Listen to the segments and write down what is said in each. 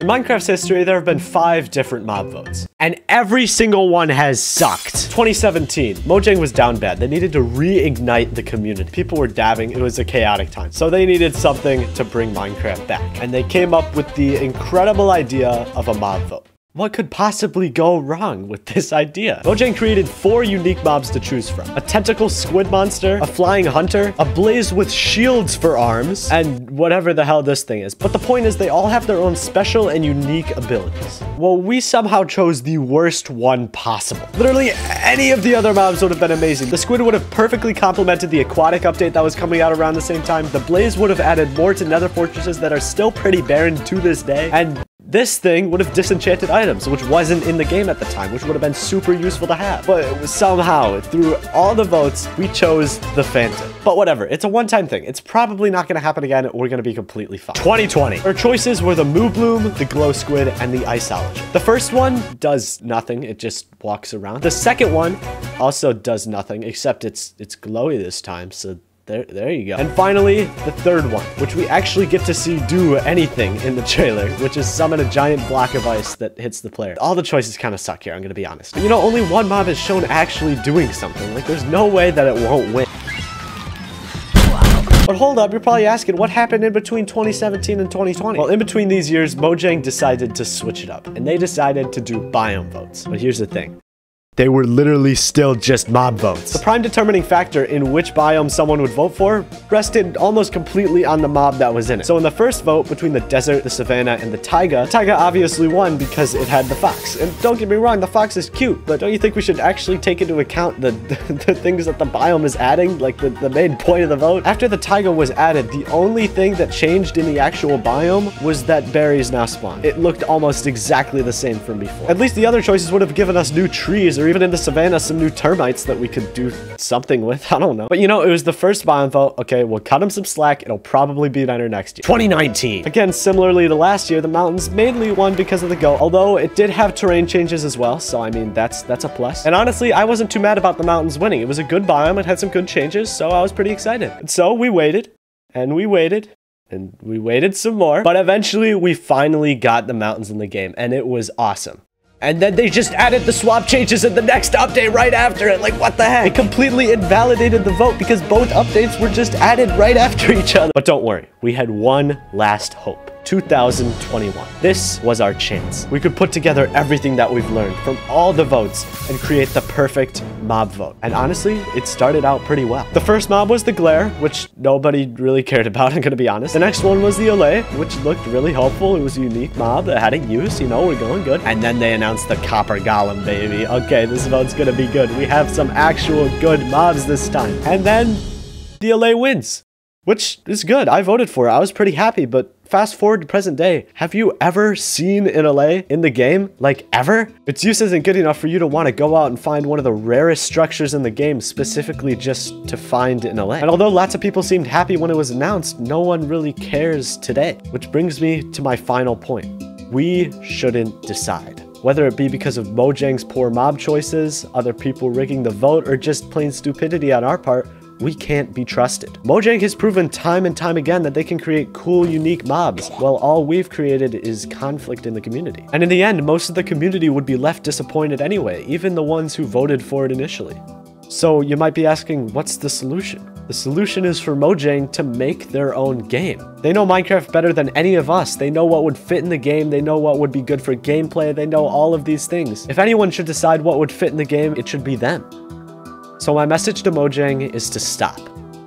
In Minecraft's history, there have been 5 different mob votes, and every single one has sucked. 2017, Mojang was down bad. They needed to reignite the community. People were dabbing. It was a chaotic time. So they needed something to bring Minecraft back. And they came up with the incredible idea of a mob vote. What could possibly go wrong with this idea? Mojang created 4 unique mobs to choose from. A tentacle squid monster, a flying hunter, a blaze with shields for arms, and whatever the hell this thing is. But the point is they all have their own special and unique abilities. Well, we somehow chose the worst one possible. Literally any of the other mobs would have been amazing. The squid would have perfectly complemented the aquatic update that was coming out around the same time. The blaze would have added more to nether fortresses that are still pretty barren to this day. And this thing would have disenchanted items, which wasn't in the game at the time, which would have been super useful to have. But somehow, through all the votes, we chose the Phantom. But whatever, it's a one-time thing. It's probably not going to happen again. We're going to be completely fine. 2020. Our choices were the Moo Bloom, the Glow Squid, and the Iceology. The first one does nothing. It just walks around. The second one also does nothing, except it's glowy this time, so there you go. And finally, the third one, which we actually get to see do anything in the trailer, which is summon a giant block of ice that hits the player. All the choices kind of suck here, I'm gonna be honest. But you know, only one mob is shown actually doing something. Like, there's no way that it won't win. But hold up, you're probably asking, what happened in between 2017 and 2020? Well, in between these years, Mojang decided to switch it up, and they decided to do biome votes. But here's the thing. They were literally still just mob votes. The prime determining factor in which biome someone would vote for rested almost completely on the mob that was in it. So in the first vote between the desert, the savanna, and the taiga obviously won because it had the fox. And don't get me wrong, the fox is cute, but don't you think we should actually take into account the things that the biome is adding, like the main point of the vote? After the taiga was added, the only thing that changed in the actual biome was that berries now spawn. It looked almost exactly the same from before. At least the other choices would have given us new trees, or even in the savanna, some new termites that we could do something with. I don't know. But you know, it was the first biome vote. Okay, we'll cut them some slack. It'll probably be better next year. 2019. Again, similarly to last year, the mountains mainly won because of the goat, although it did have terrain changes as well. So, I mean, that's a plus. And honestly, I wasn't too mad about the mountains winning. It was a good biome. It had some good changes, so I was pretty excited. And so we waited, and we waited, and we waited some more. But eventually, we finally got the mountains in the game, and it was awesome. And then they just added the swap changes in the next update right after it. Like, what the heck? It completely invalidated the vote because both updates were just added right after each other. But don't worry, we had one last hope. 2021. This was our chance. We could put together everything that we've learned from all the votes and create the perfect mob vote. And honestly, it started out pretty well. The first mob was the glare, which nobody really cared about, I'm gonna be honest. The next one was the Olay, which looked really hopeful. It was a unique mob that had a use, you know, we're going good. And then they announced the copper golem, baby. Okay, this vote's gonna be good. We have some actual good mobs this time. And then the Olay wins, which is good. I voted for it. I was pretty happy, but fast forward to present day. Have you ever seen an Olay in the game? Like, ever? Its use isn't good enough for you to want to go out and find one of the rarest structures in the game specifically just to find an Olay. And although lots of people seemed happy when it was announced, no one really cares today. Which brings me to my final point. We shouldn't decide. Whether it be because of Mojang's poor mob choices, other people rigging the vote, or just plain stupidity on our part, we can't be trusted. Mojang has proven time and time again that they can create cool, unique mobs, while all we've created is conflict in the community. And in the end, most of the community would be left disappointed anyway, even the ones who voted for it initially. So you might be asking, what's the solution? The solution is for Mojang to make their own game. They know Minecraft better than any of us. They know what would fit in the game. They know what would be good for gameplay. They know all of these things. If anyone should decide what would fit in the game, it should be them. So my message to Mojang is to stop.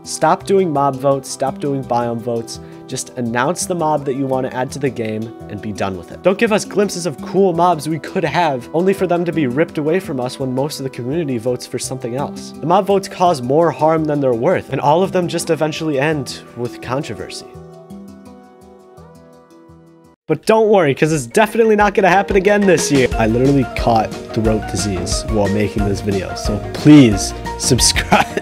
Stop doing mob votes, stop doing biome votes. Just announce the mob that you want to add to the game and be done with it. Don't give us glimpses of cool mobs we could have, only for them to be ripped away from us when most of the community votes for something else. The mob votes cause more harm than they're worth, and all of them just eventually end with controversy. But don't worry, because it's definitely not going to happen again this year. I literally caught throat disease while making this video, so please subscribe.